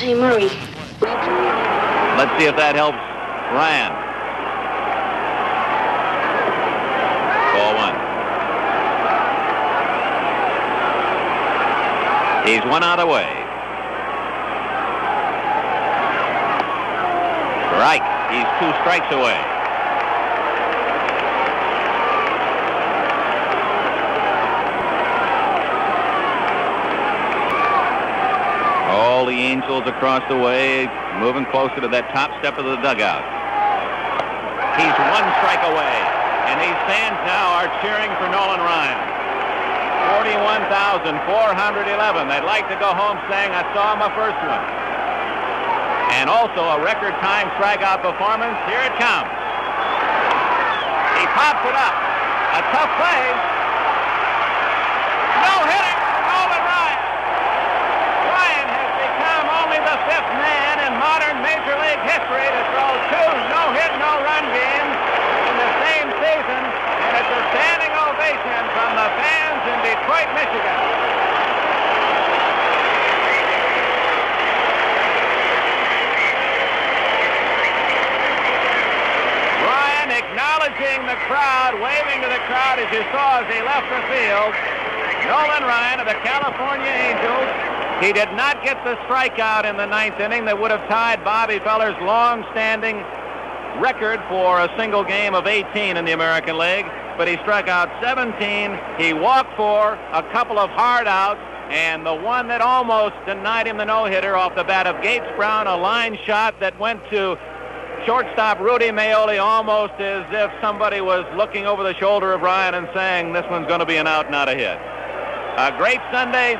Hey, Murray. Let's see if that helps Ryan. Ball one. He's one out of the way. Strike. He's 2 strikes away. All the Angels across the way, moving closer to that top step of the dugout. He's 1 strike away, and these fans now are cheering for Nolan Ryan. 41,411. They'd like to go home saying, I saw my first one. And also a record time strikeout performance. Here it comes. He pops it up. A tough play. No hitting for Nolan Ryan. Ryan has become only the 5th man in modern Major League history to throw 2 no-hit, no-run games in the same season. And it's a standing ovation from the fans in Detroit, Michigan. Acknowledging the crowd, waving to the crowd as you saw as he left the field. Nolan Ryan of the California Angels. He did not get the strikeout in the 9th inning that would have tied Bobby Feller's long-standing record for a single game of 18 in the American League. But he struck out 17. He walked 4, a couple of hard outs, and the one that almost denied him the no-hitter off the bat of Gates Brown, a line shot that went to shortstop Rudy Maioli, almost as if somebody was looking over the shoulder of Ryan and saying this one's going to be an out, not a hit. A great Sunday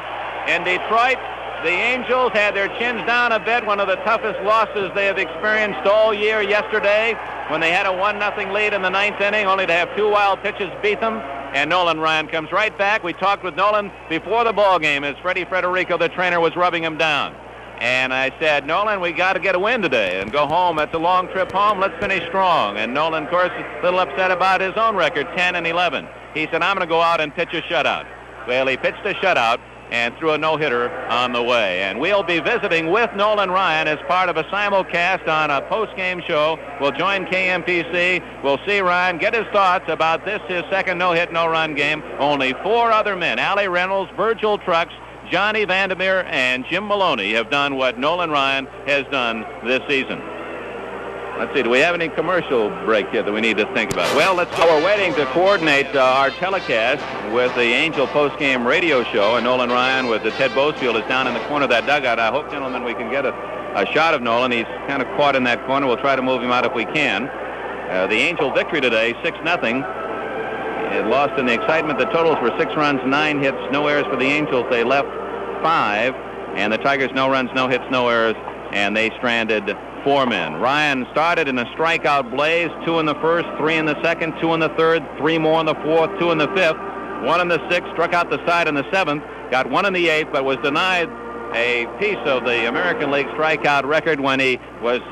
in Detroit. The Angels had their chins down a bit, one of the toughest losses they have experienced all year yesterday when they had a 1-0 lead in the 9th inning, only to have 2 wild pitches beat them. And Nolan Ryan comes right back. We talked with Nolan before the ball game as Freddie Federico, the trainer, was rubbing him down. And I said, Nolan, we got to get a win today and go home. That's a long trip home. Let's finish strong. And Nolan, of course, is a little upset about his own record, 10-11. He said, I'm going to go out and pitch a shutout. Well, he pitched a shutout and threw a no-hitter on the way. And we'll be visiting with Nolan Ryan as part of a simulcast on a post-game show. We'll join KMPC. We'll see Ryan get his thoughts about this, his second no-hit, no-run game. Only 4 other men, Allie Reynolds, Virgil Trucks, Johnny Vandermeer, and Jim Maloney have done what Nolan Ryan has done this season. Let's see, do we have any commercial break here that we need to think about? Well, we're waiting to coordinate our telecast with the Angel post-game radio show, and Nolan Ryan with the Ted Boesfield is down in the corner of that dugout. I hope, gentlemen, we can get a shot of Nolan. He's kind of caught in that corner. We'll try to move him out if we can. The Angel victory today, 6-0. It lost in the excitement. The totals were 6 runs, 9 hits, no errors for the Angels. They left 5, and the Tigers no runs, no hits, no errors, and they stranded 4 men. Ryan started in a strikeout blaze, 2 in the first, 3 in the second, 2 in the third, 3 more in the fourth, 2 in the fifth, 1 in the sixth, struck out the side in the 7th, got 1 in the 8th, but was denied a piece of the American League strikeout record when he was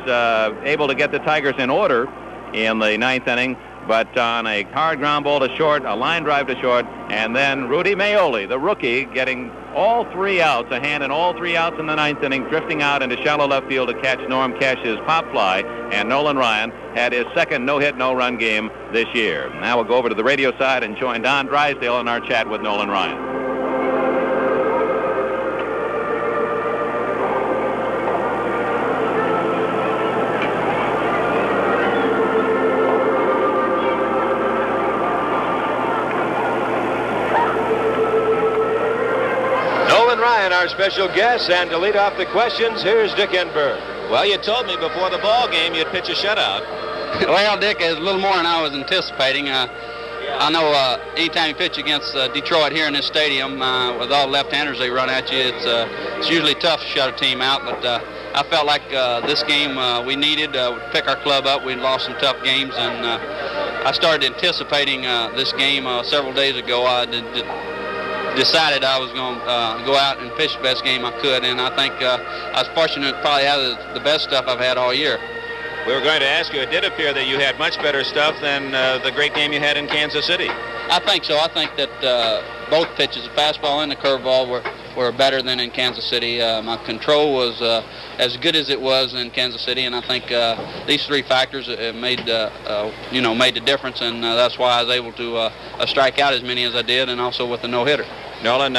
able to get the Tigers in order in the 9th inning. But on a hard ground ball to short, a line drive to short, and then Rudy Maioli, the rookie, getting all 3 outs, a hand in all 3 outs in the 9th inning, drifting out into shallow left field to catch Norm Cash's pop fly, and Nolan Ryan had his second no-hit, no-run game this year. Now we'll go over to the radio side and join Don Drysdale in our chat with Nolan Ryan. Our special guest, and to lead off the questions, here's Dick Enberg. Well, you told me before the ball game you'd pitch a shutout. Well, Dick, it's a little more than I was anticipating. I know anytime you pitch against Detroit here in this stadium, with all left-handers they run at you, it's usually tough to shut a team out, but I felt like this game we needed to pick our club up. We lost some tough games, and I started anticipating this game several days ago. I decided I was going to go out and pitch the best game I could, and I think I was fortunate to probably have the best stuff I've had all year. We were going to ask you, it did appear that you had much better stuff than the great game you had in Kansas City. I think so. I think that both pitches, the fastball and the curveball, were better than in Kansas City. My control was as good as it was in Kansas City, and I think these three factors made the difference, and that's why I was able to strike out as many as I did, and also with the no-hitter. Nolan,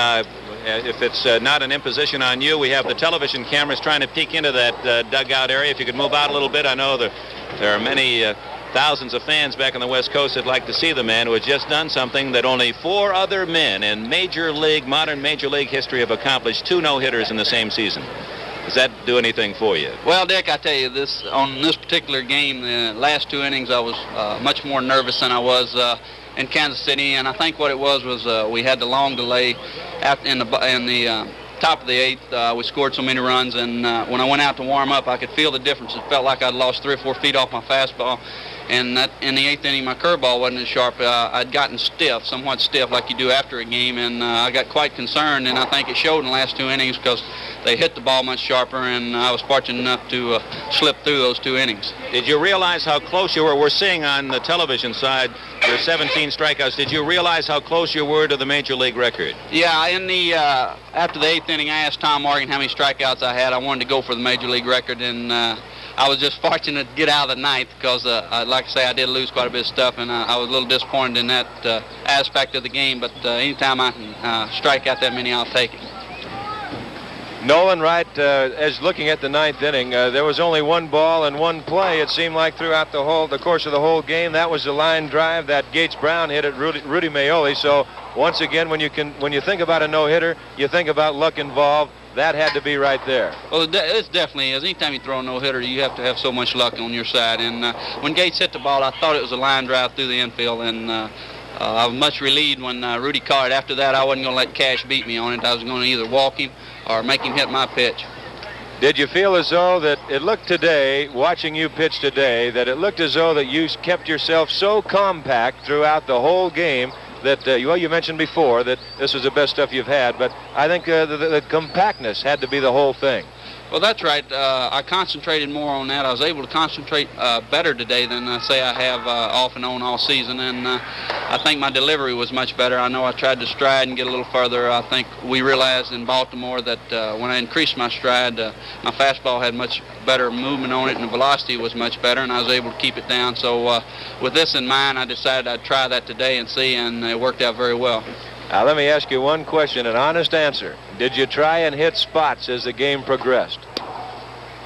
if it's not an imposition on you, we have the television cameras trying to peek into that dugout area. If you could move out a little bit, I know there are many thousands of fans back on the West Coast that'd like to see the man who has just done something that only 4 other men in modern Major League history have accomplished: 2 no-hitters in the same season. Does that do anything for you? Well, Dick, I tell you, on this particular game, the last 2 innings, I was much more nervous than I was in Kansas City, and I think what it was we had the long delay in the top of the 8th. We scored so many runs, and when I went out to warm up, I could feel the difference. It felt like I'd lost 3 or 4 feet off my fastball, and in the 8th inning, my curveball wasn't as sharp. I'd gotten somewhat stiff, like you do after a game, and I got quite concerned, and I think it showed in the last 2 innings because they hit the ball much sharper, and I was fortunate enough to slip through those 2 innings. Did you realize how close you were? We're seeing on the television side your 17 strikeouts. Did you realize how close you were to the Major League record? Yeah, after the 8th inning, I asked Tom Morgan how many strikeouts I had. I wanted to go for the Major League record, and I was just fortunate to get out of the 9th because, like I say, I did lose quite a bit of stuff, and I was a little disappointed in that aspect of the game. But anytime I can strike out that many, I'll take it. Nolan Wright, as looking at the 9th inning, there was only 1 ball and 1 play. It seemed like throughout the course of the whole game. That was the line drive that Gates Brown hit at Rudy Maioli. So once again, when you think about a no-hitter, you think about luck involved. That had to be right there. Well, it definitely is. Anytime you throw a no-hitter, you have to have so much luck on your side. And when Gates hit the ball, I thought it was a line drive through the infield, and I was much relieved when Rudy caught it. After that, I wasn't going to let Cash beat me on it. I was going to either walk him or make him hit my pitch. Did you feel as though that it looked today, watching you pitch today, that it looked as though that you kept yourself so compact throughout the whole game that, well, you mentioned before that this was the best stuff you've had, but I think the compactness had to be the whole thing. Well, that's right. I concentrated more on that. I was able to concentrate better today than I say I have off and on all season, and I think my delivery was much better. I know I tried to stride and get a little further. I think we realized in Baltimore that when I increased my stride, my fastball had much better movement on it, and the velocity was much better, and I was able to keep it down. So with this in mind, I decided I'd try that today and see, and it worked out very well. Now, let me ask you one question, an honest answer. Did you try and hit spots as the game progressed?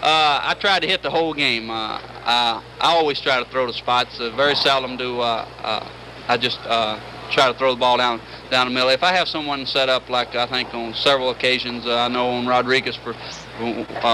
I tried to hit the whole game. I always try to throw the spots. Very seldom do I just try to throw the ball down the middle. If I have someone set up, like I think on several occasions, I know on Rodriguez for